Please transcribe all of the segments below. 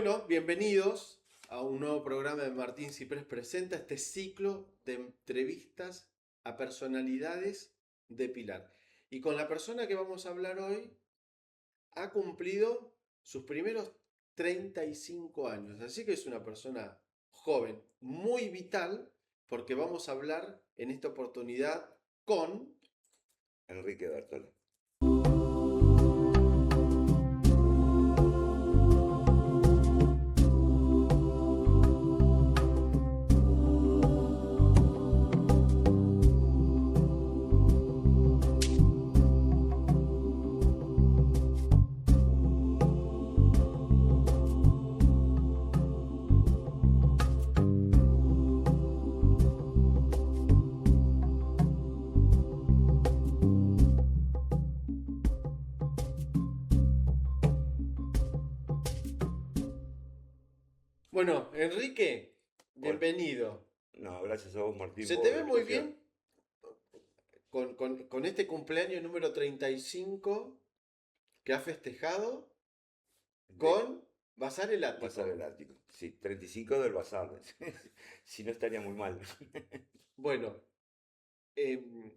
Bueno, bienvenidos a un nuevo programa de Martín Ciprés Presenta, este ciclo de entrevistas a personalidades de Pilar. Y con la persona que vamos a hablar hoy ha cumplido sus primeros 35 años, así que es una persona joven, muy vital, porque vamos a hablar en esta oportunidad con... Enrique Bertolo. Bueno, Enrique, Hola. bienvenido. No, gracias a vos, Martín, ¿Se te por la ve muy invitación. bien con este cumpleaños número 35 que ha festejado De con Bazar el Bazar Ático? el Ático. Sí, 35 del Bazar. Si no estaría muy mal. Bueno, em,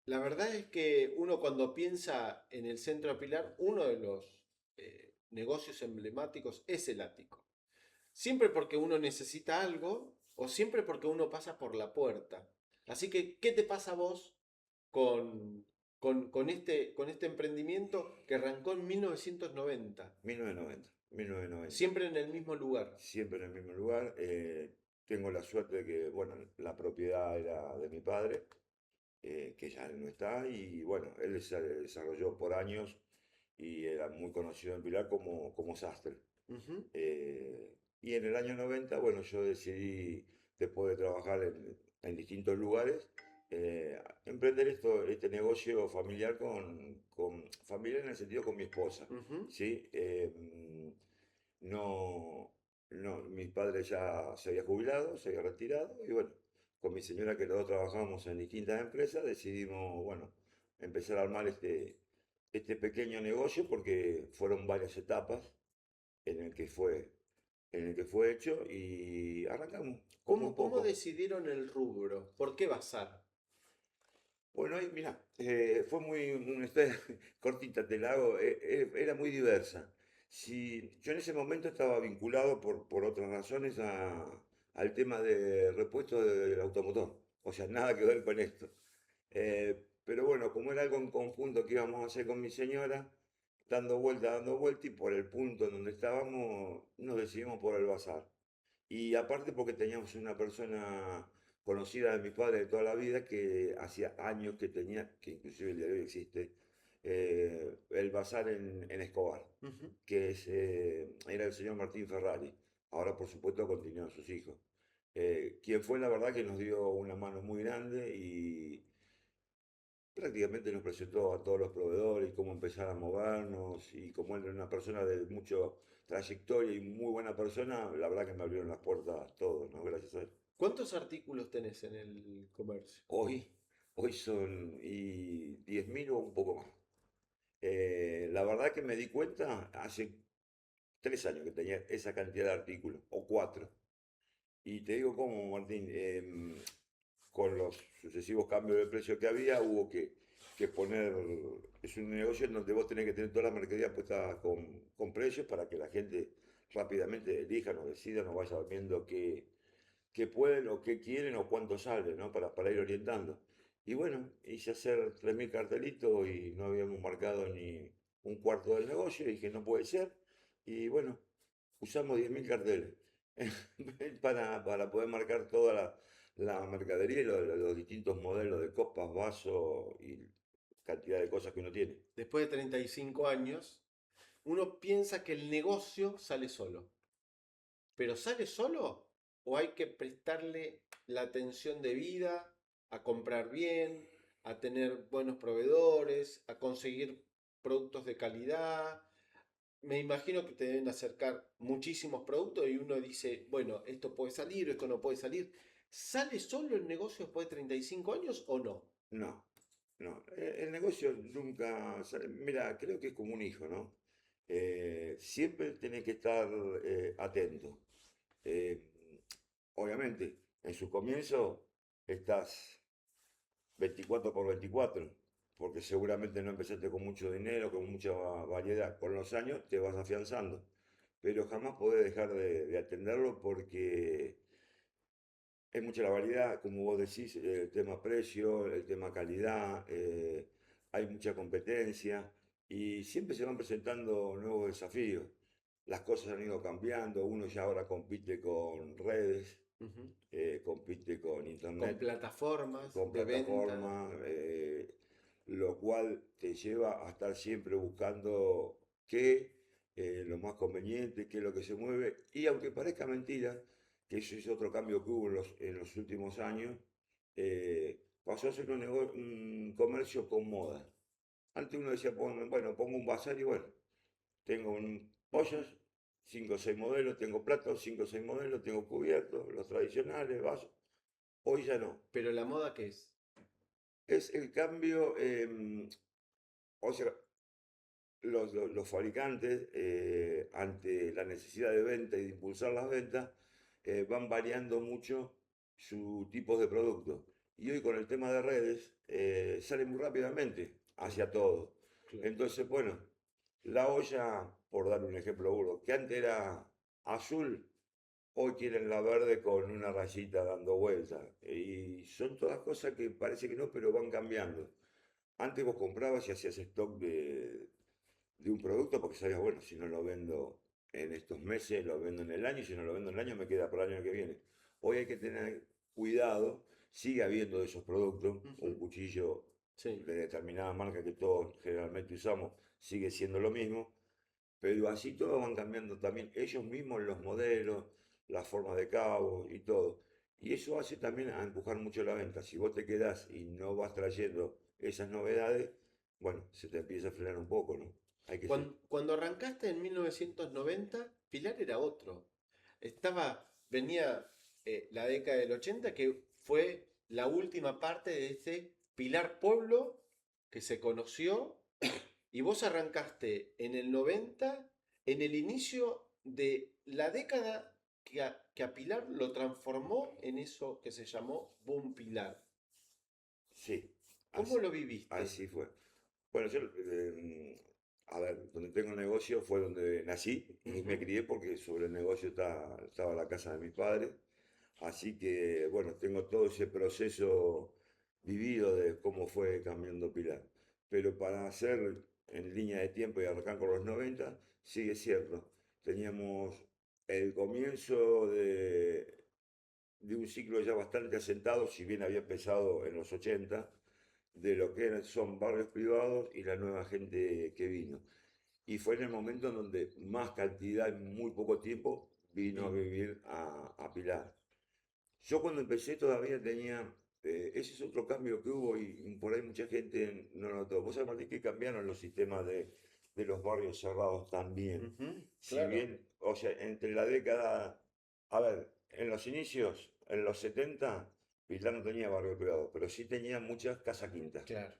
la verdad es que uno cuando piensa en el centro de Pilar, uno de los negocios emblemáticos es el ático. Siempre porque uno necesita algo o siempre porque uno pasa por la puerta. Así que, ¿qué te pasa a vos con, con este emprendimiento que arrancó en 1990? 1990. 1990. Siempre en el mismo lugar. Siempre en el mismo lugar. Tengo la suerte de que, bueno, la propiedad era de mi padre, que ya no está. Y bueno, él se desarrolló por años y era muy conocido en Pilar como sastre. Ujú. Y en el año 90, bueno, yo decidí, después de trabajar en distintos lugares, emprender este negocio familiar con familiar en el sentido con mi esposa, Ujú. ¿sí? No, no, mi padre ya se había jubilado, se había retirado, y bueno, con mi señora que los dos trabajamos en distintas empresas, decidimos, bueno, empezar a armar este pequeño negocio porque fueron varias etapas en el que fue, en el que fue hecho y arrancamos con muy ¿Cómo poco. decidieron el rubro? ¿Por qué bazar? Bueno, ahí mira, fue muy una historia cortita, te la hago, era muy diversa. Si, yo en ese momento estaba vinculado por otras razones al tema de repuesto del automotor, o sea, nada que ver con esto. Pero bueno, como era algo en conjunto que íbamos a hacer con mi señora, dando vuelta, y por el punto en donde estábamos, nos decidimos por el bazar. Y aparte porque teníamos una persona conocida de mi padre de toda la vida que hacía años que tenía, que inclusive el día de hoy existe, el bazar en Escobar, Ujú. que era el señor Martín Ferrari. Ahora por supuesto continúan sus hijos. Quien fue la verdad que nos dio una mano muy grande y prácticamente nos presentó a todos los proveedores y cómo empezar a movernos, y como él era una persona de mucha trayectoria y muy buena persona, la verdad que me abrieron las puertas todos, ¿no? Gracias a él. ¿Cuántos artículos tenés en el comercio? Hoy, hoy son 10.000 o un poco más. La verdad que me di cuenta hace 3 años que tenía esa cantidad de artículos, o 4. Y te digo cómo, Martín, con los sucesivos cambios de precio que había, hubo que poner, es un negocio en donde vos tenés que tener toda la mercadería puesta con precios para que la gente rápidamente elija, o decida, o vaya viendo qué pueden o qué quieren o cuánto sale, ¿no? Para ir orientando. Y bueno, hice hacer 3.000 cartelitos y no habíamos marcado ni un cuarto del negocio, y dije, no puede ser. Y bueno, usamos 10.000 carteles para poder marcar toda la mercadería y los distintos modelos de copas, vasos y cantidad de cosas que uno tiene. Después de 35 años, uno piensa que el negocio sale solo. ¿Pero sale solo? ¿O hay que prestarle la atención debida a comprar bien, a tener buenos proveedores, a conseguir productos de calidad? Me imagino que te deben acercar muchísimos productos y uno dice, bueno, esto puede salir, esto no puede salir. ¿Sale solo el negocio después de 35 años o no? No, no. El negocio nunca sale. Mira, creo que es como un hijo, ¿no? Siempre tenés que estar atento. Eh, Obviamente, en su comienzo estás 24 por 24, porque seguramente no empezaste con mucho dinero, con mucha variedad. Con los años te vas afianzando, pero jamás podés dejar de atenderlo porque es mucha la variedad, como vos decís, el tema precio, el tema calidad, hay mucha competencia y siempre se van presentando nuevos desafíos. Las cosas han ido cambiando, uno ya ahora compite con redes, Ujú. compite con Con internet, plataformas con de venta. plataformas, lo cual te lleva a estar siempre buscando qué lo más conveniente, qué es lo que se mueve. Y aunque parezca mentira, que eso es otro cambio que hubo en los últimos años, pasó a ser un comercio con moda. Antes uno decía, bueno, pongo un bazar y bueno, tengo Ujú. ollas, 5 o 6 modelos, tengo platos, 5 o 6 modelos, tengo cubiertos, los tradicionales, vasos. Hoy ya no. Pero la moda, ¿qué es? Es el cambio, o sea, los fabricantes, ante la necesidad de venta y de impulsar las ventas, van variando mucho su tipo de producto. Y hoy con el tema de redes, sale muy rápidamente Claro, hacia todo. claro. Entonces, bueno, la olla, por dar un ejemplo burdo, que antes era azul, hoy quieren la verde con una rayita dando vuelta. Y son todas cosas que parece que no, pero van cambiando. Antes vos comprabas y hacías stock de un producto porque sabías, bueno, si no lo vendo en estos meses, lo vendo en el año, y si no lo vendo en el año, me queda para el año que viene. Hoy hay que tener cuidado, sigue habiendo de esos productos, un Ujú. cuchillo Sí. de determinada marca que todos generalmente usamos, sigue siendo lo mismo, pero así todos van cambiando también ellos mismos los modelos, las formas de cabo y todo. Y eso hace también a empujar mucho la venta. Si vos te quedás y no vas trayendo esas novedades, bueno, se te empieza a frenar un poco, ¿no? Hay que ser. Cuando arrancaste en 1990, Pilar era otro. Venía la década del 80, que fue la última parte de ese Pilar Pueblo que se conoció, y vos arrancaste en el 90, en el inicio de la década que a Pilar lo transformó en eso que se llamó Boom Pilar. Sí, ¿Cómo así, lo viviste? así fue. Bueno, yo, a ver, donde tengo negocio fue donde nací y me Ujú. crié porque sobre el negocio estaba la casa de mis padres. Así que, bueno, tengo todo ese proceso vivido de cómo fue cambiando Pilar. Pero para hacer en línea de tiempo y arrancar con los 90, sí es cierto. Teníamos el comienzo de un ciclo ya bastante asentado, si bien había empezado en los 80, de lo que son barrios privados y la nueva gente que vino. Y fue en el momento en donde más cantidad en muy poco tiempo vino a Vino. vivir a Pilar. Yo cuando empecé todavía tenía, ese es otro cambio que hubo y por ahí mucha gente no lo notó. Vos sabés, Martín, que cambiaron los sistemas de los barrios cerrados también. Ujú. Si Claro. bien, o sea, entre la década, a ver, en los inicios, en los 70, Pilar no tenía barrio privado, pero sí tenía muchas casas quintas, Claro.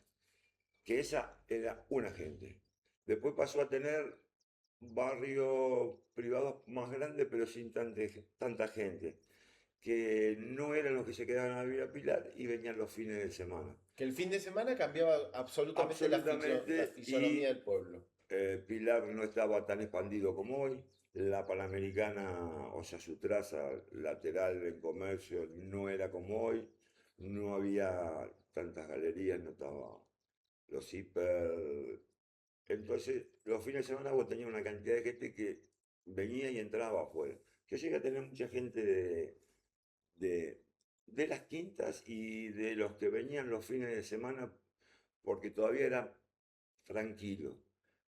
que esa era una gente. Después pasó a tener barrios privados más grandes, pero sin tanta gente que no eran los que se quedaban a vivir a Pilar y venían los fines de semana. Que el fin de semana cambiaba absolutamente la Absolutamente, fisonomía y del pueblo. Pilar no estaba tan expandido como hoy. La Panamericana, o sea, su traza lateral en comercio no era como hoy. No había tantas galerías, no estaba los hiper. Entonces, los fines de semana vos tenías una cantidad de gente que venía y entraba afuera. Yo llegué a tener mucha gente de, de las quintas y de los que venían los fines de semana porque todavía era tranquilo.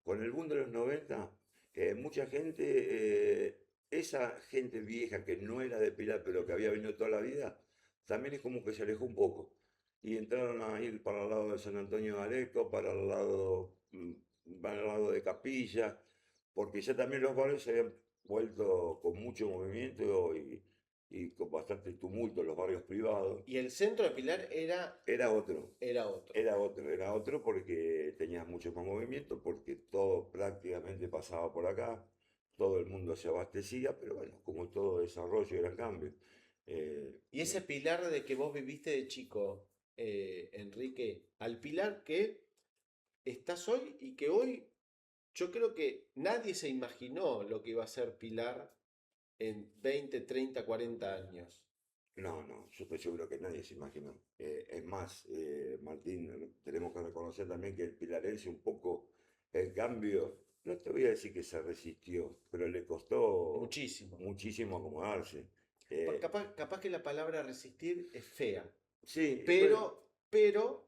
Con el boom de los 90, mucha gente, esa gente vieja que no era de Pilar pero que había venido toda la vida, también es como que se alejó un poco. Y entraron a ir para el lado de San Antonio de Areco, para el lado de Capilla, porque ya también los barrios se habían vuelto con mucho movimiento y con bastante tumulto en los barrios privados. Y el centro de Pilar era, Era otro, era otro. era otro porque tenía mucho más movimiento, porque todo prácticamente pasaba por acá, todo el mundo se abastecía, pero bueno, como todo desarrollo era cambio. Eh, Y ese Pilar de que vos viviste de chico, Enrique, al Pilar que estás hoy y que hoy yo creo que nadie se imaginó lo que iba a ser Pilar en 20, 30, 40 años. no, no, yo estoy seguro que nadie se imaginó. Es más, Martín, tenemos que reconocer también que el pilarense un poco el cambio, no te voy a decir que se resistió, pero le costó Muchísimo. muchísimo acomodarse. Porque capaz que la palabra resistir es fea, Sí, bueno, pero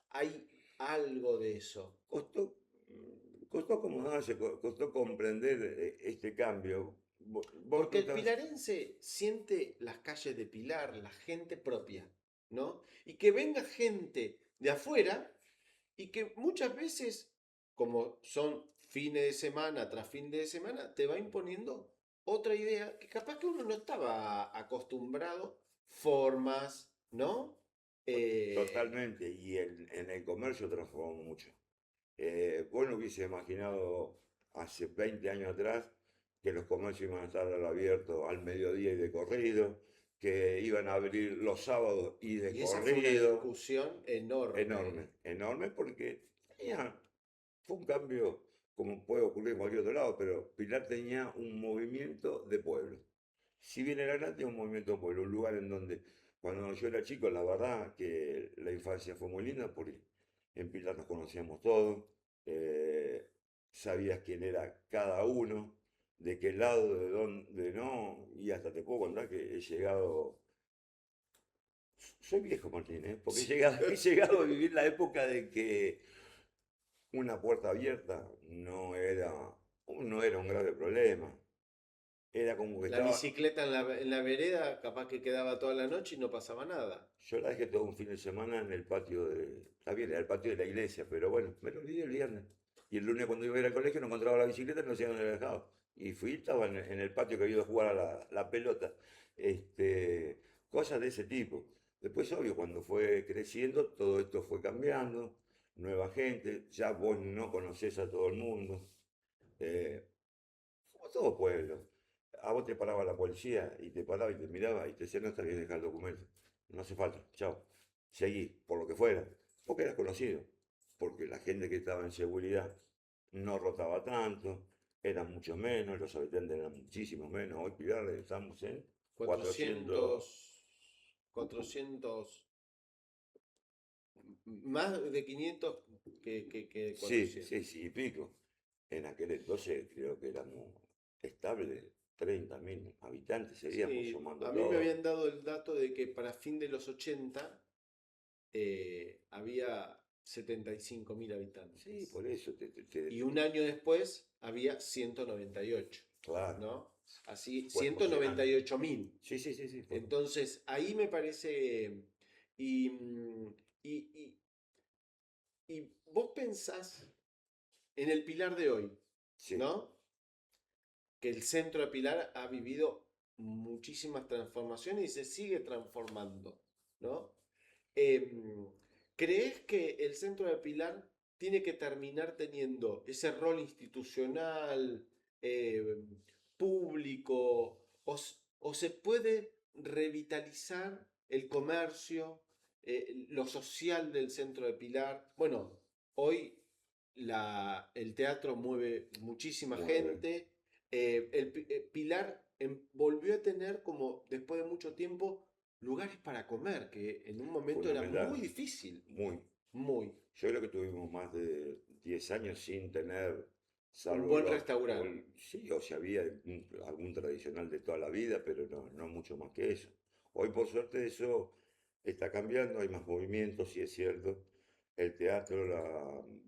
hay algo de eso. costó acomodarse, costó comprender este cambio. Vos Porque el notás, pilarense siente las calles de Pilar, la gente propia, ¿no? Y que venga gente de afuera y que muchas veces, como son fines de semana tras fin de semana, te va imponiendo otra idea que capaz que uno no estaba acostumbrado, formas, ¿no? Eh, totalmente, y en el comercio transformó mucho. Vos no hubiese imaginado hace 20 años atrás que los comercios iban a estar al abierto al mediodía y de corrido, que iban a abrir los sábados y de y esa fue una corrido. discusión enorme. Enorme, enorme porque fue un cambio como puede ocurrir en cualquier otro lado, pero Pilar tenía un movimiento de pueblo. Si bien era grande, un movimiento de pueblo, un lugar en donde cuando yo era chico, la verdad que la infancia fue muy linda porque en Pilar nos conocíamos todos, eh, sabías quién era cada uno, de qué lado, de dónde no, y hasta te puedo contar que he llegado, soy viejo Martín, ¿eh? Porque he Sí. llegado, he llegado a vivir la época de que una puerta abierta no era un grave problema. Era como que La estaba. bicicleta en la vereda, capaz que quedaba toda la noche y no pasaba nada. Yo la dejé todo un fin de semana en el patio de. Está bien, era el patio de la iglesia, pero bueno, me lo olvidé el viernes. Y el lunes cuando iba a ir al colegio no encontraba la bicicleta, no sé dónde la dejaba. Y fui, estaba en el patio que había ido a jugar a la pelota. Este, cosas de ese tipo. Después, obvio, cuando fue creciendo, todo esto fue cambiando. Nueva gente, ya vos no conocés a todo el mundo. Eh, Como todo pueblo. A vos te paraba la policía y te paraba y te miraba y te decía, no está bien dejar el documento. No hace falta, chao. Seguí, por lo que fuera. Porque eras conocido. Porque la gente que estaba en seguridad no rotaba tanto, eran mucho menos, los habitantes eran muchísimo menos. Hoy Pilar estamos en 400, 400, 400, más de 500 que sí, 400. sí, sí, y pico. En aquel entonces creo que éramos estables 30.000 habitantes, seríamos Sí, sumando a mí me todo. habían dado el dato de que para fin de los 80 había 75.000 Sí, habitantes. por eso Y un año después había 198, claro, ¿no? Así, fue ciento noventa explosionando. y ocho mil. Sí, sí, sí, sí, fue. Entonces, ahí me parece. Y, mm, y, y- y vos pensás en el Pilar de hoy, Sí, ¿no? Que el centro de Pilar ha vivido muchísimas transformaciones y se sigue transformando, ¿no? Em, ¿Crees que el centro de Pilar tiene que terminar teniendo ese rol institucional, público, o se puede revitalizar el comercio, lo social del centro de Pilar? Bueno, hoy el teatro mueve muchísima mueve. gente. Pilar volvió a tener, como después de mucho tiempo, lugares para comer, que en un momento era muy Fundamental. difícil, Muy. muy. Yo creo que tuvimos más de 10 años sin tener, Un salvo buen restaurante. sí, o si había algún tradicional de toda la vida, pero no, no mucho más que eso. Hoy, por suerte, eso está cambiando, hay más movimientos, sí es cierto. El teatro,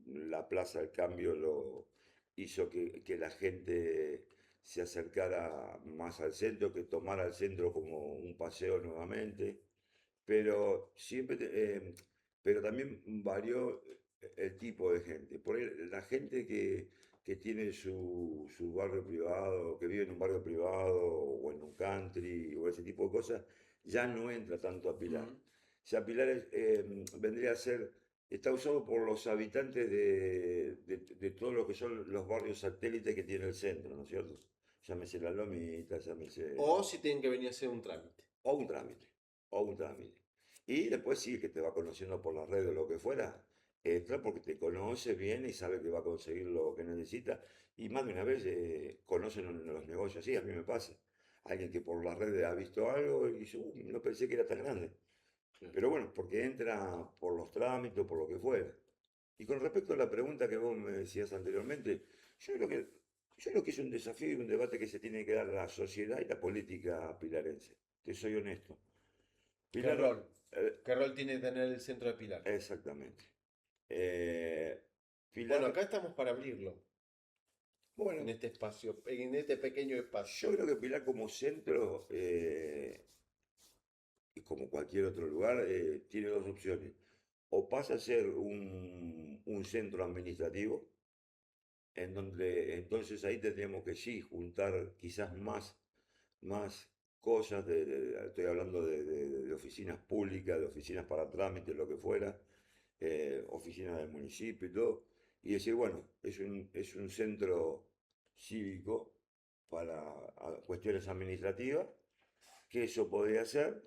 la Plaza del Cambio lo hizo que la gente se acercara más al centro, que tomara el centro como un paseo nuevamente, pero pero también varió el tipo de gente. Por ahí, la gente que tiene su barrio privado, que vive en un barrio privado o en un country o ese tipo de cosas, ya no entra tanto a Pilar. Mm. O sea, Pilar vendría a ser, está usado por los habitantes de todo lo que son los barrios satélites que tiene el centro, ¿no es cierto? Llámese La Lomita, llámese... O si tienen que venir a hacer un trámite. O un trámite, o un trámite. Y después sí, que te va conociendo por la red o lo que fuera, entra porque te conoce bien y sabe que va a conseguir lo que necesita. Y más de una vez conocen los negocios así, a mí me pasa. Alguien que por la red ha visto algo y dice, no pensé que era tan grande. Claro. Pero bueno, porque entra por los trámites o por lo que fuera. Y con respecto a la pregunta que vos me decías anteriormente, yo creo que, yo creo que es un desafío y un debate que se tiene que dar la sociedad y la política pilarense. Te soy honesto. ¿Qué Pilar, rol? eh, ¿Qué rol tiene tener el centro de Pilar? exactamente. Eh, Bueno, Pilar, acá estamos para abrirlo en bueno, este espacio, en este pequeño espacio. yo creo que Pilar como centro, y como cualquier otro lugar, tiene dos opciones. O pasa a ser un centro administrativo, en donde entonces ahí tendríamos que sí juntar quizás más cosas, estoy hablando de oficinas públicas, de oficinas para trámites, lo que fuera, oficinas del municipio y todo, y decir, bueno, es un centro cívico para cuestiones administrativas, que eso podría ser,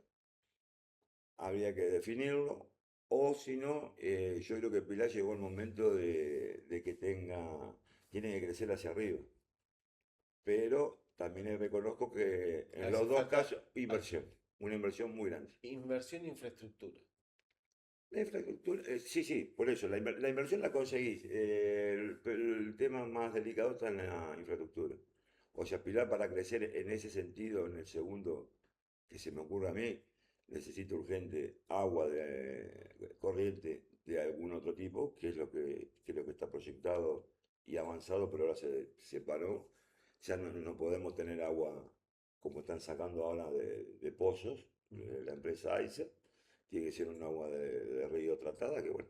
habría que definirlo, o si no, yo creo que Pilar llegó el momento de que tiene que crecer hacia arriba. Pero también reconozco que en Hace los dos falta casos, inversión, una inversión muy grande. inversión en infraestructura. La infraestructura, sí, sí, por eso, la inversión la conseguís. El tema más delicado está en la infraestructura. O sea, Pilar para crecer en ese sentido, en el segundo que se me ocurre a mí, necesita urgente agua de corriente de algún otro tipo, que es lo que creo que está proyectado y avanzado, pero ahora se paró. Ya no podemos tener agua como están sacando ahora de pozos, la empresa AISA. Tiene que ser un agua de río tratada, que bueno,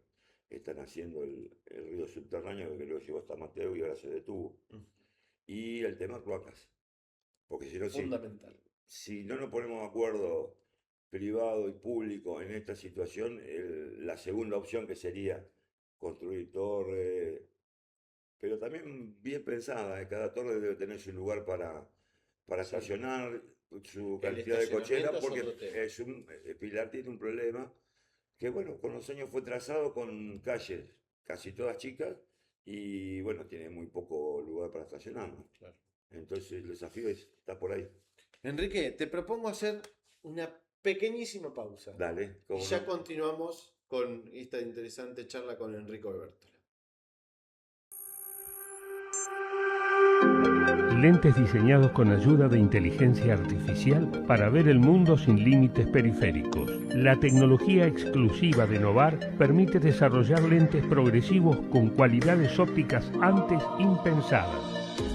están haciendo el río subterráneo que luego llegó hasta Mateo y ahora se detuvo. Mm. Y el tema cloacas, porque si no, Fundamental. si no nos ponemos de acuerdo privado y público en esta situación, la segunda opción que sería construir torres, pero también bien pensada, cada torre debe tener su lugar para Sí. estacionar, su El cantidad de cocheras, estacionamiento es porque otro tema. Pilar tiene un problema que, bueno, con los años fue trazado con calles casi todas chicas y, bueno, tiene muy poco lugar para estacionar, ¿no? Claro. Entonces el desafío está por ahí. Enrique, te propongo hacer una pequeñísima pausa Dale, y cómo ya no. continuamos con esta interesante charla con Enrico Bertola. Lentes diseñados con ayuda de inteligencia artificial para ver el mundo sin límites periféricos. La tecnología exclusiva de Novar permite desarrollar lentes progresivos con cualidades ópticas antes impensadas.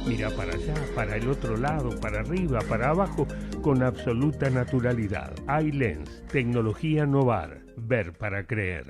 Mira para allá, para el otro lado, para arriba, para abajo, con absoluta naturalidad. iLens, tecnología Novar. Ver para creer.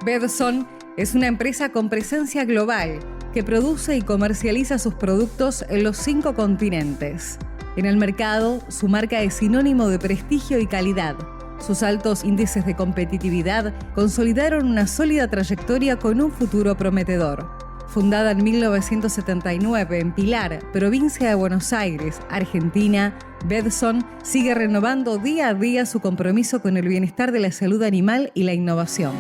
Bedson es una empresa con presencia global que produce y comercializa sus productos en los 5 continentes. En el mercado, su marca es sinónimo de prestigio y calidad. Sus altos índices de competitividad consolidaron una sólida trayectoria con un futuro prometedor. Fundada en 1979 en Pilar, provincia de Buenos Aires, Argentina, Bedson sigue renovando día a día su compromiso con el bienestar de la salud animal y la innovación.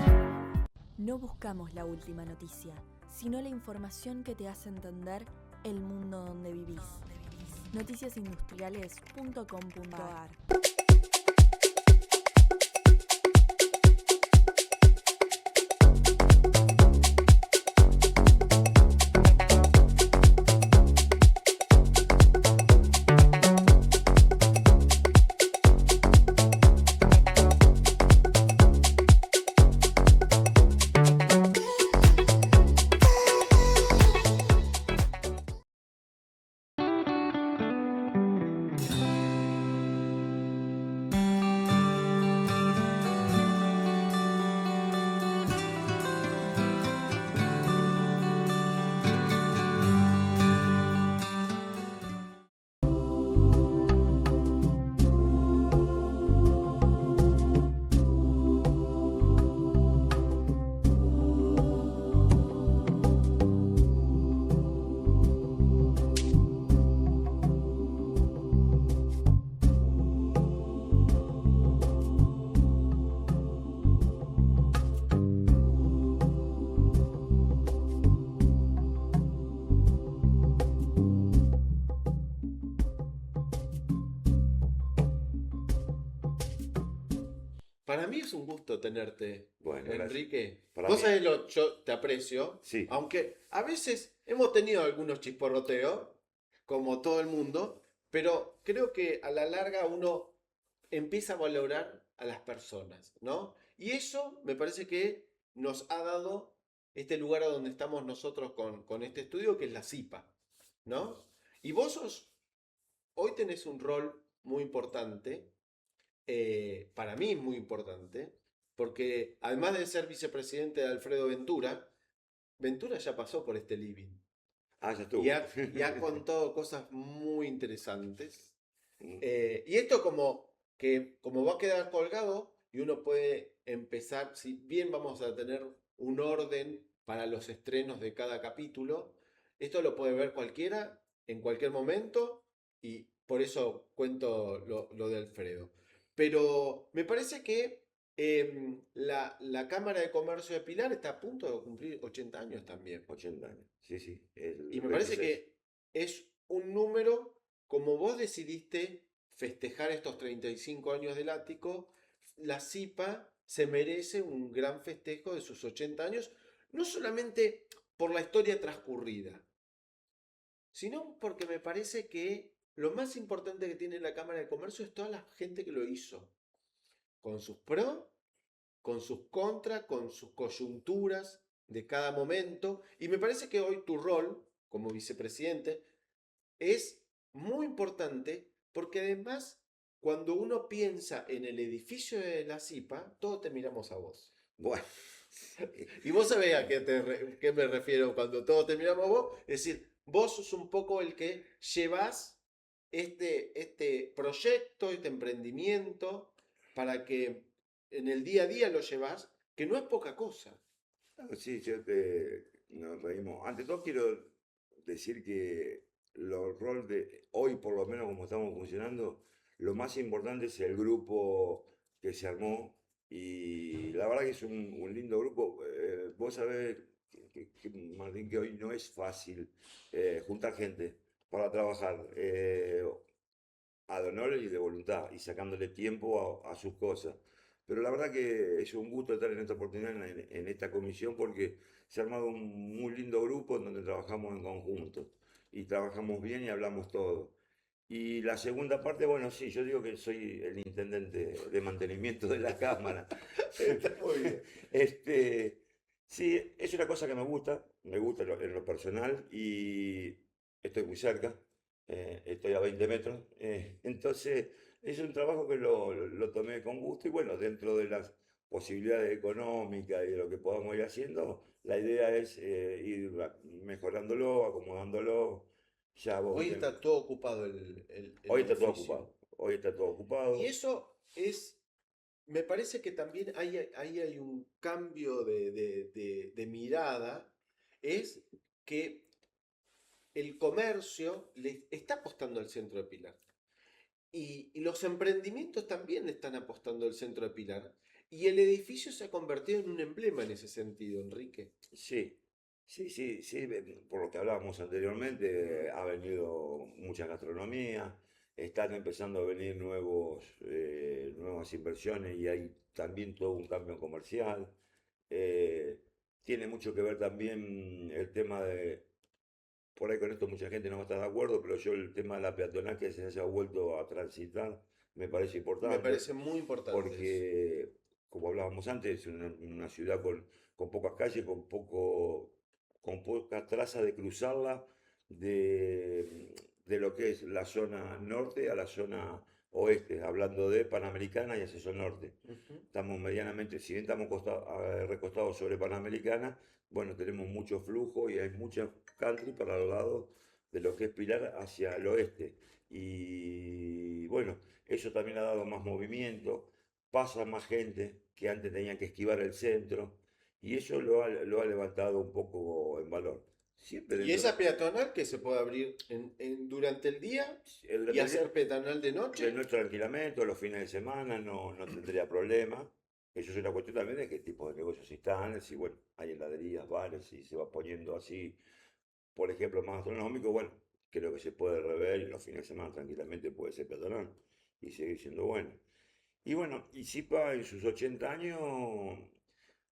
No buscamos la última noticia, sino la información que te hace entender el mundo donde vivís. Noticiasindustriales.com.ar para mí es un gusto tenerte, Bueno, gracias. Enrique. Para Vos mí- sabés yo te aprecio, Sí, aunque a veces hemos tenido algunos chisporroteos, como todo el mundo, pero creo que a la larga uno empieza a valorar a las personas, ¿no? Y eso me parece que nos ha dado este lugar a donde estamos nosotros con este estudio, que es la CIPA, ¿no? Y hoy tenés un rol muy importante, para mí muy importante, porque además de ser vicepresidente de Alfredo Ventura, Ventura ya pasó por este living ya y estuvo. y ha contado cosas muy interesantes. Mm, Y esto como va a quedar colgado y uno puede empezar, si bien vamos a tener un orden para los estrenos de cada capítulo, esto lo puede ver cualquiera en cualquier momento y por eso cuento lo de Alfredo. Pero me parece que la Cámara de Comercio de Pilar está a punto de cumplir 80 años también. 80 años. Sí, sí, Y el me parece 26. que es un número, como vos decidiste festejar estos 35 años del ático, la CIPA se merece un gran festejo de sus 80 años, no solamente por la historia transcurrida, sino porque me parece que lo más importante que tiene la Cámara de Comercio es toda la gente que lo hizo, con sus pros, con sus contras, con sus coyunturas de cada momento, y me parece que hoy tu rol como vicepresidente es muy importante porque además cuando uno piensa en el edificio de la CIPA, todos te miramos a vos. Bueno, Y vos sabés a qué me refiero cuando todos te miramos a vos. Es decir, vos sos un poco el que llevas este proyecto, este emprendimiento, para que en el día a día lo llevas, que no es poca cosa. sí, nos reímos. Ante todo quiero decir que los rol de hoy, por lo menos como estamos funcionando, lo más importante es el grupo que se armó y la verdad que es un lindo grupo. Vos sabés, Martín, que hoy no es fácil juntar gente para trabajar ad honor y de voluntad y sacándole tiempo a sus cosas. Pero la verdad que es un gusto estar en esta oportunidad en esta comisión porque se ha armado un muy lindo grupo en donde trabajamos en conjunto y trabajamos bien y hablamos todo. Y la segunda parte, bueno, sí, yo digo que soy el intendente de mantenimiento de la Cámara. Está muy bien. Este, sí, es una cosa que me gusta en lo personal y estoy muy cerca, estoy a 20 metros. Entonces, es un trabajo que lo tomé con gusto y bueno, dentro de las posibilidades económicas y de lo que podamos ir haciendo, la idea es ir mejorándolo, acomodándolo. Ya vos Hoy viste, está todo ocupado el hoy está todo edificio. ocupado, hoy está todo Y ocupado. eso me parece que también ahí hay un cambio de mirada, es que el comercio le está apostando al centro de Pilar. Y los emprendimientos también están apostando al centro de Pilar. Y el edificio se ha convertido en un emblema en ese sentido, Enrique. Sí, sí, por lo que hablábamos anteriormente, ha venido mucha gastronomía, están empezando a venir nuevas inversiones y hay también todo un cambio comercial. Eh, Tiene mucho que ver también el tema de, por ahí con esto mucha gente no va a estar de acuerdo, pero yo el tema de la peatonal que se haya vuelto a transitar me parece Me importante parece muy importante eso. porque, como hablábamos antes, es una ciudad con pocas calles, con poca traza de cruzarla de lo que es la zona norte a la zona oeste, hablando de Panamericana y acceso norte. Ujú. Estamos medianamente, si bien estamos recostados sobre Panamericana, bueno, tenemos mucho flujo y hay mucha country para el lado de lo que es Pilar hacia el oeste. Y bueno, eso también ha dado más movimiento, pasa más gente que antes tenía que esquivar el centro y eso lo ha levantado un poco en valor. Siempre Y dentro esa peatonal que se puede abrir durante el día y hacer peatonal de de noche. nuestro tranquilamente, los fines de semana no tendría problema. Eso es una cuestión también de qué tipo de negocios están, si bueno, hay heladerías, bares, si se va poniendo así, por ejemplo, más gastronómico, bueno, creo que se puede rever y los fines de semana tranquilamente puede ser peatonal y seguir siendo bueno. Y bueno, y Zipa en sus 80 años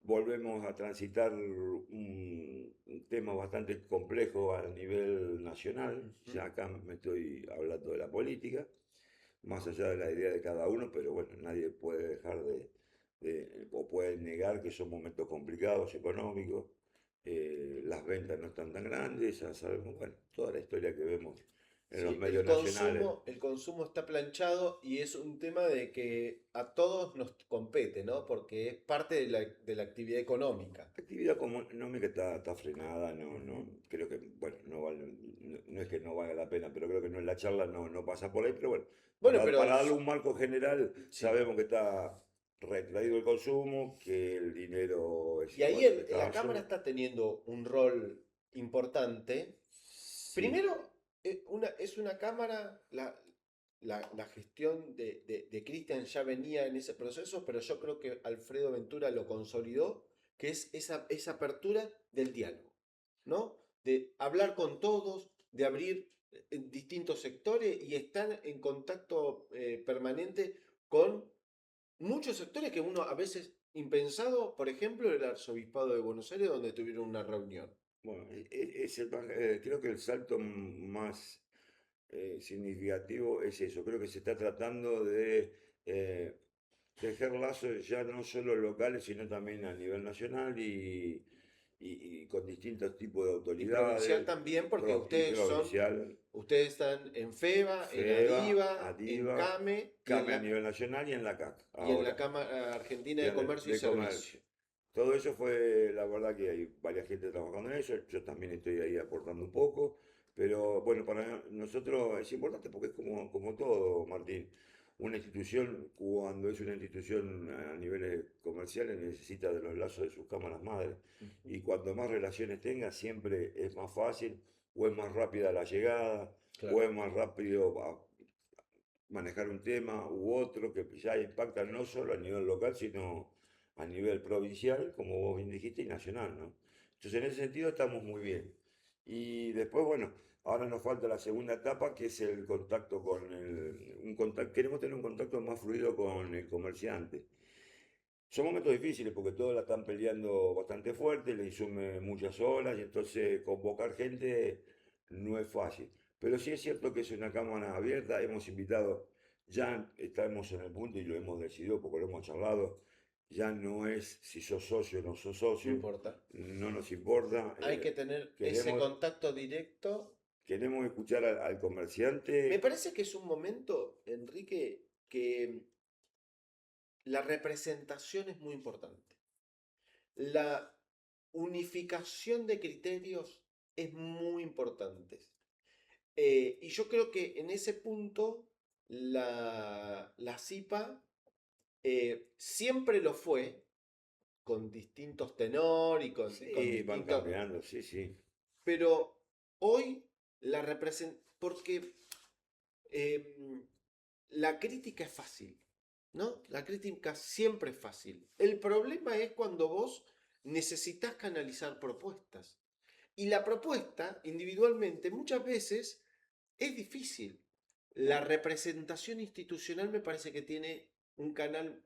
volvemos a transitar un tema bastante complejo a nivel nacional. Ujú. Ya acá me estoy hablando de la política, más allá de la idea de cada uno, pero bueno, nadie puede dejar o puede negar que son momentos complicados económicos. Las ventas no están tan grandes, ya sabemos, bueno, toda la historia que vemos en los Sí, medios nacionales. el consumo está planchado y es un tema de que a todos nos compete, ¿no? Porque es parte de la actividad económica. La actividad económica está frenada, Ujú. creo que, bueno, no es que no valga la pena, pero creo que no, la charla no pasa por ahí, pero bueno, Bueno, pero para darle un marco general, sí. sabemos que está retraído el consumo, que el dinero es Y ahí igual que la estaba cámara solo. está teniendo un rol importante. Sí, Primero, es una cámara, la gestión de Cristian ya venía en ese proceso, pero yo creo que Alfredo Ventura lo consolidó, que es esa apertura del diálogo, ¿no? De hablar con todos, de abrir distintos sectores y estar en contacto permanente con muchos sectores que uno a veces impensado, por ejemplo, el Arzobispado de Buenos Aires, donde tuvieron una reunión. bueno, creo que el salto más significativo es eso. Creo que se está tratando de eh, tejer lazos ya no solo locales, sino también a nivel nacional y con distintos tipos de Y provincial autoridades, también, porque y provincial, ustedes están en FEBA, en FEBA, ADIVA, en ADIVA, CAME CAME a nivel nacional y en la CAC, y en la ahora, Cámara Argentina de Comercio y de Servicio. comercio. Todo eso fue, la verdad que hay varias gente trabajando en eso, yo también estoy ahí aportando un poco, pero bueno, para nosotros es importante porque es como todo, Martín. Una institución, cuando es una institución a niveles comerciales, necesita de los lazos de sus cámaras madres. Ujú. Y cuando más relaciones tenga, siempre es más fácil, o es más rápida la llegada, o Claro. es más rápido manejar un tema u otro que ya impacta no solo a nivel local, sino a nivel provincial, como vos bien dijiste, y nacional, ¿no? Entonces, en ese sentido estamos muy bien. Y después, bueno, ahora nos falta la segunda etapa, que es el contacto queremos tener un contacto más fluido con el comerciante. Son momentos difíciles porque todos la están peleando bastante fuerte, le insume muchas horas y entonces convocar gente no es fácil. Pero sí es cierto que es una cámara abierta, hemos invitado, ya estamos en el punto y lo hemos decidido porque lo hemos charlado, ya no es si sos socio o no sos No socio, importa. no nos importa, Hay que tener ese queremos, contacto directo. queremos escuchar al Me comerciante. parece que es un momento, Enrique, que la representación es muy importante. La unificación de criterios es muy importante. Y yo creo que en ese punto la CIPA siempre lo fue, con distintos tenor y con Sí, van distintos. cambiando, sí, sí. Pero hoy la representa. Porque em, la crítica es fácil, ¿no? La crítica siempre es fácil. El problema es cuando vos necesitas canalizar propuestas. Y la propuesta, individualmente, muchas veces es difícil. La representación institucional me parece que tiene un canal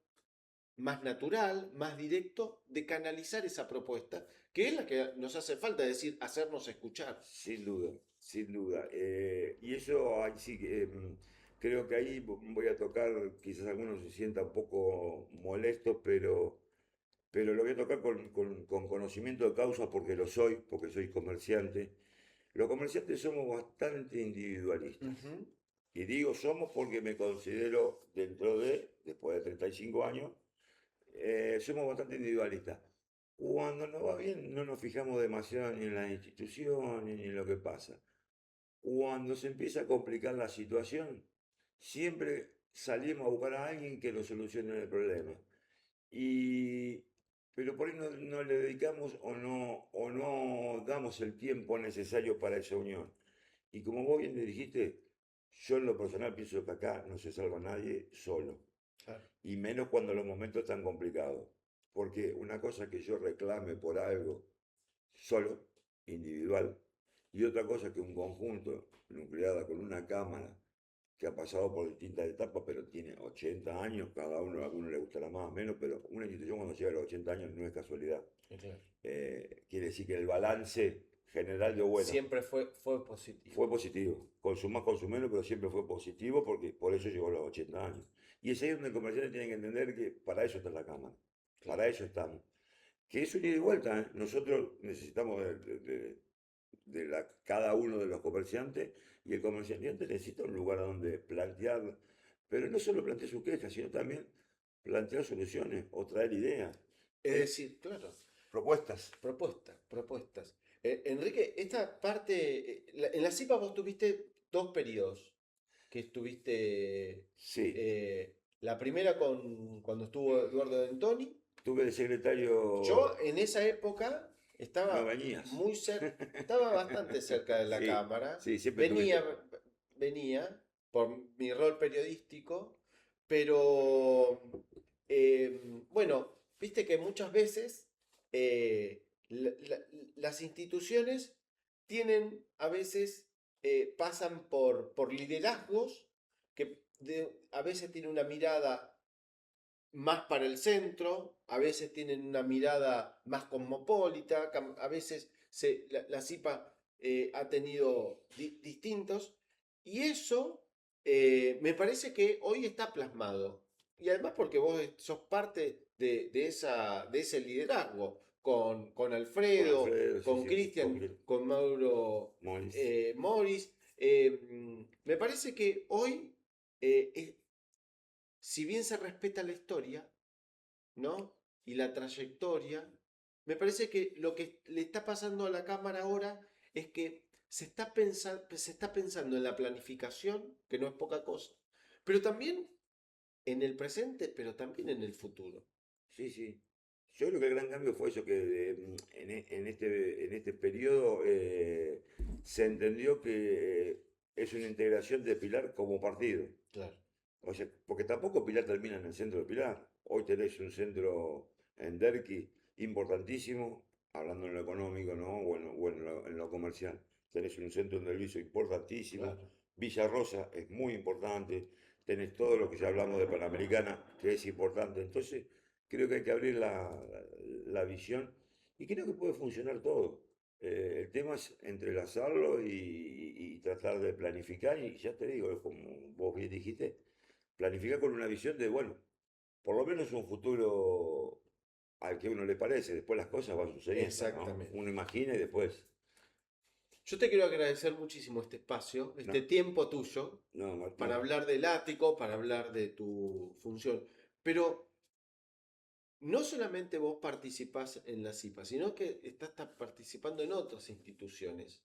más natural, más directo de canalizar esa propuesta, que es la que nos hace falta, es decir, hacernos escuchar. Sin duda, sin duda. Y eso ahí sí que creo que ahí voy a tocar, quizás algunos se sientan un poco molestos, pero lo voy a tocar con conocimiento de causa porque lo soy, porque soy comerciante. Los comerciantes somos bastante individualistas. Ujú. Y digo somos porque me considero después de 35 años, somos bastante individualistas. Cuando nos va bien no nos fijamos demasiado ni en las instituciones ni en lo que pasa. Cuando se empieza a complicar la situación, siempre salimos a buscar a alguien que nos solucione el problema. Y, pero por ahí no le dedicamos o no damos el tiempo necesario para esa unión. Y como vos bien le dijiste, yo en lo personal pienso que acá no se salva nadie solo. Claro. Y menos cuando los momentos están complicados. Porque una cosa que yo reclame por algo solo, individual, y otra cosa que un conjunto nucleada con una cámara que ha pasado por distintas etapas, pero tiene 80 años, cada uno, a alguno le gustará más o menos, pero una institución cuando llega a los 80 años no es casualidad. Claro. Quiere decir que el balance general dio bueno. Siempre fue positivo. Fue positivo, con su más, con su menos, pero siempre fue positivo porque por eso llegó a los 80 años. Y es ahí donde el comerciante tiene que entender que para eso está la Cámara, para eso estamos. Que es un ida y vuelta, ¿eh? Nosotros necesitamos cada uno de los comerciantes y el comerciante necesita un lugar donde plantear, pero no solo plantear sus quejas, sino también plantear soluciones o traer ideas, Es decir, claro, propuestas. propuestas. Enrique, esta parte, en la CIPA vos tuviste 2 periodos, que estuviste, Sí, la primera cuando estuvo Eduardo D'Antoni. tuve de secretario. Yo en esa época No estaba venías. muy cerca, estaba bastante cerca de la Sí, cámara. sí, siempre Venía por mi rol periodístico, pero bueno, viste que muchas veces las instituciones tienen, a veces pasan por liderazgos que a veces tienen una mirada más para el centro, a veces tienen una mirada más cosmopolita, a veces la CIPA ha tenido distintos, y eso me parece que hoy está plasmado. Y además porque vos sos parte de ese liderazgo, con Alfredo, Alfredo, sí, con sí, Cristian, con Mauro Morris. Morris. Me parece que hoy si bien se respeta la historia, ¿no? Y la trayectoria, me parece que lo que le está pasando a la Cámara ahora es que se está pensando en la planificación, que no es poca cosa, pero también en el presente, pero también en el futuro. Sí, sí. Yo creo que el gran cambio fue eso, que en este periodo se entendió que es una integración de Pilar como partido. Claro. O sea, porque tampoco Pilar termina en el centro de Pilar. Hoy tenés un centro en Derqui importantísimo, hablando en lo económico, ¿no? O en lo comercial. Tenés un centro en Delviso importantísimo. Claro. Villa Rosa es muy importante. Tenés todo lo que ya hablamos de Panamericana, que es importante. Entonces, creo que hay que abrir la visión y creo que puede funcionar todo. El tema es entrelazarlo y tratar de planificar. Y ya te digo, como vos bien dijiste, planificar con una visión de, bueno, por lo menos un futuro al que uno le parece, después las cosas van sucediendo, ¿no? Exactamente. Uno imagina y después. Yo te quiero agradecer muchísimo este espacio, No, este tiempo tuyo, no, Martín. para hablar del ático, para hablar de tu función. Pero no solamente vos participás en la CIPA, sino que estás participando en otras instituciones,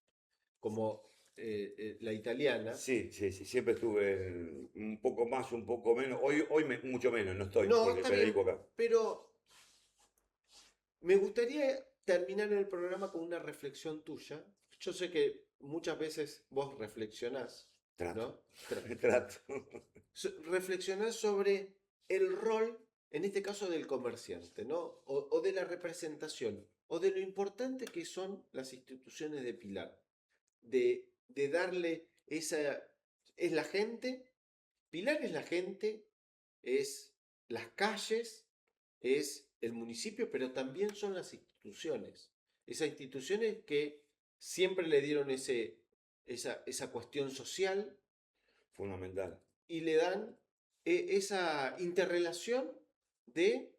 como la italiana. Sí, sí, sí, siempre estuve un poco más, un poco menos. Mucho menos, no estoy, No, porque está me bien, dedico acá. pero me gustaría terminar el programa con una reflexión tuya. Yo sé que muchas veces vos reflexionás, Trato, ¿no? trato. Reflexionás sobre el rol, en este caso del comerciante, ¿no? O de la representación, o de lo importante que son las instituciones de Pilar, de darle esa... Es la gente, Pilar es la gente, es las calles, es el municipio, pero también son las instituciones. Esas instituciones que siempre le dieron esa cuestión social Fundamental. y le dan esa interrelación de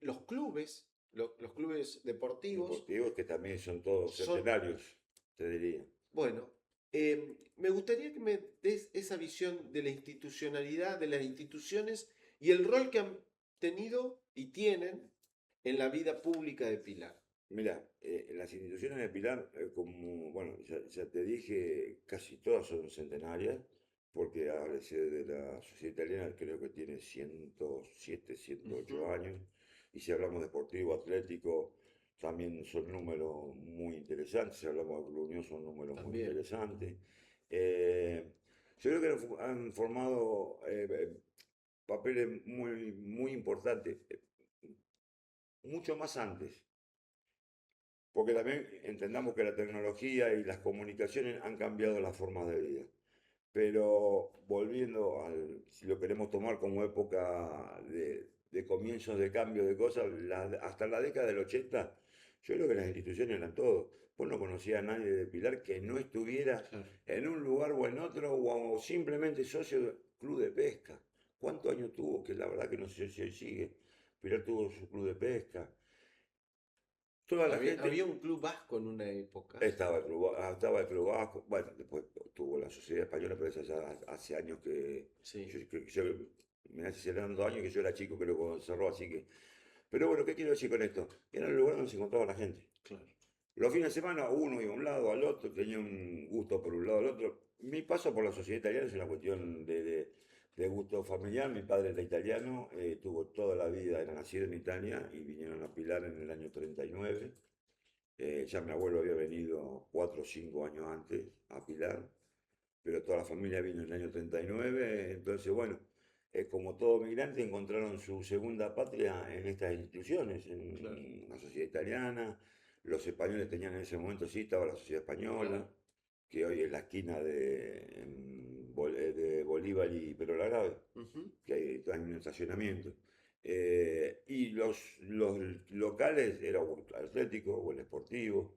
los clubes, los clubes deportivos. Deportivos que también son todos Son, centenarios, te diría. bueno, me gustaría que me des esa visión de la institucionalidad, de las instituciones y el rol que han tenido y tienen en la vida pública de Pilar. Mira, las instituciones de Pilar, como, bueno, ya te dije, casi todas son centenarias, porque de la sociedad italiana creo que tiene 107, 108 años, y si hablamos deportivo, atlético, también son números muy interesantes, si hablamos de Club Unión son números muy También. interesantes. Yo creo que han formado papeles muy, muy importantes, mucho más antes. Porque también entendamos que la tecnología y las comunicaciones han cambiado las formas de vida. Pero volviendo si lo queremos tomar como época de comienzos de cambio de cosas, hasta la década del 80, yo creo que las instituciones eran todo. Vos no conocías a nadie de Pilar que no estuviera Claro. en un lugar o en otro, o simplemente socio del club de pesca. ¿Cuántos años tuvo? Que la verdad que no sé si hoy sigue. Pilar tuvo su club de pesca. Toda la gente. Había un club vasco en una época. Estaba el Club Vasco, bueno, después tuvo la Sociedad Española, pero eso ya hace años que, Sí. me hace 2 años que yo era chico que lo cerró, así que, pero bueno, ¿qué quiero decir con esto? Era el lugar donde se encontraba la gente. Claro. Los fines de semana uno iba a un lado, al otro, tenía un gusto por un lado, al otro. Mi paso por la sociedad italiana es una cuestión de gusto familiar. Mi padre era italiano, tuvo toda la vida, era nacido en Italia y vinieron a Pilar en el año 39. Ya mi abuelo había venido 4 o 5 años antes a Pilar, pero toda la familia vino en el año 39. Entonces, bueno, como todo migrante, encontraron su segunda patria en estas instituciones, en Claro. la sociedad italiana. Los españoles tenían en ese momento, sí, estaba la sociedad española, Claro. que hoy es la esquina de Bolívar y Perón Grave, Ujú. que hay un estacionamiento. Y los locales era o el Atlético o el Sportivo.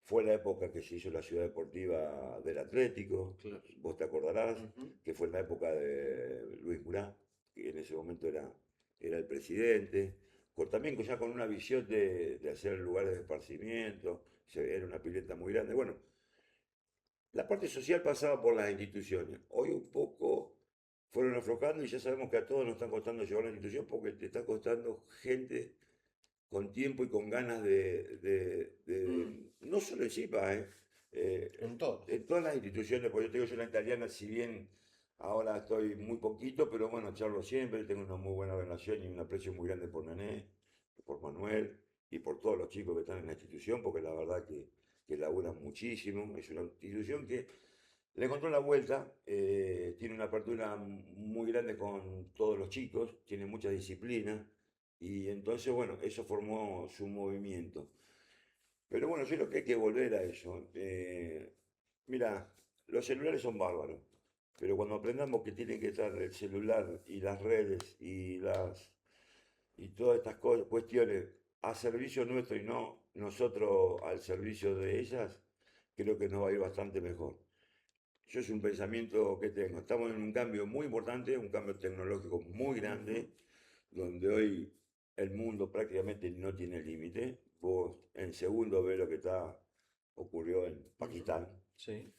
Fue la época que se hizo la ciudad deportiva del Atlético, Claro. vos te acordarás, Ujú. que fue en la época de Luis Murá, que en ese momento era el presidente, también ya con una visión de hacer lugares de esparcimiento, era una pileta muy grande. Bueno, la parte social pasaba por las instituciones. Hoy un poco fueron aflojando y ya sabemos que a todos nos están costando llevar la institución porque te está costando gente con tiempo y con ganas no solo en CIPA, En todos. en todas las instituciones, porque yo te digo, yo en la italiana, si bien ahora estoy muy poquito, pero bueno, charlo siempre, tengo una muy buena relación y un aprecio muy grande por Nené, por Manuel y por todos los chicos que están en la institución, porque la verdad que laburan muchísimo, es una institución que le encontró la vuelta, tiene una apertura muy grande con todos los chicos, tiene mucha disciplina y entonces, bueno, eso formó su movimiento. Pero bueno, yo creo que hay que volver a eso. Mira, los celulares son bárbaros, pero cuando aprendamos que tiene que estar el celular y las redes y todas estas cuestiones a servicio nuestro y no nosotros al servicio de ellas, creo que nos va a ir bastante mejor. Yo es un pensamiento que tengo. Estamos en un cambio muy importante, un cambio tecnológico muy grande, donde hoy el mundo prácticamente no tiene límite. Vos en segundo ves lo que ocurrió en Pakistán. Sí.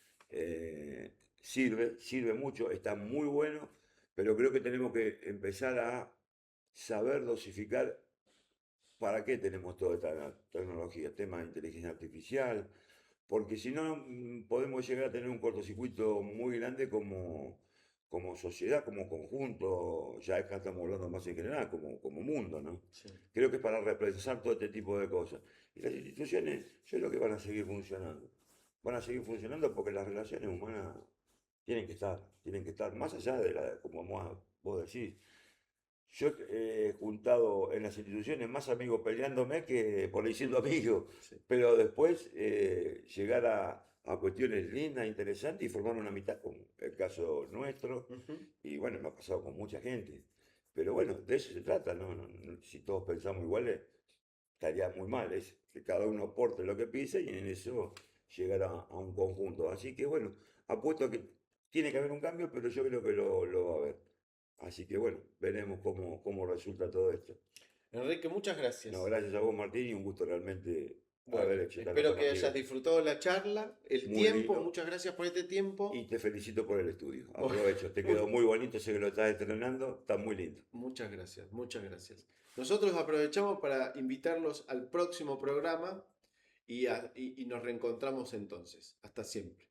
Sirve mucho, está muy bueno, pero creo que tenemos que empezar a saber dosificar para qué tenemos toda esta tecnología, temas de inteligencia artificial, porque si no podemos llegar a tener un cortocircuito muy grande como sociedad, como conjunto, ya acá estamos hablando más en general, como mundo, ¿no? Sí. Creo que es para repensar todo este tipo de cosas. Y las instituciones, yo creo que van a seguir funcionando. Van a seguir funcionando porque las relaciones humanas tienen que estar más allá como vos decís. Yo he juntado en las instituciones más amigos peleándome que por ahí siendo amigos, Sí. pero después llegar a cuestiones lindas, interesantes y formar una amistad, como el caso nuestro, Ujú. y bueno, me ha pasado con mucha gente. Pero bueno, de eso se trata, ¿no? Si todos pensamos iguales, estaría muy mal, es que cada uno aporte lo que pise y en eso llegar a un conjunto. Así que bueno, apuesto a que tiene que haber un cambio, pero yo creo que lo va a haber. Así que bueno, veremos cómo resulta todo esto. Enrique, muchas gracias. No, gracias a vos, Martín, y un gusto realmente Bueno, haber hecho esta espero nota que contigo. hayas disfrutado la charla, el Muy tiempo. lindo. Muchas gracias por este tiempo. Y te felicito por el estudio. Aprovecho, te quedó muy bonito, sé que lo estás estrenando, está muy lindo. Muchas gracias, muchas gracias. Nosotros aprovechamos para invitarlos al próximo programa y nos reencontramos entonces. Hasta siempre.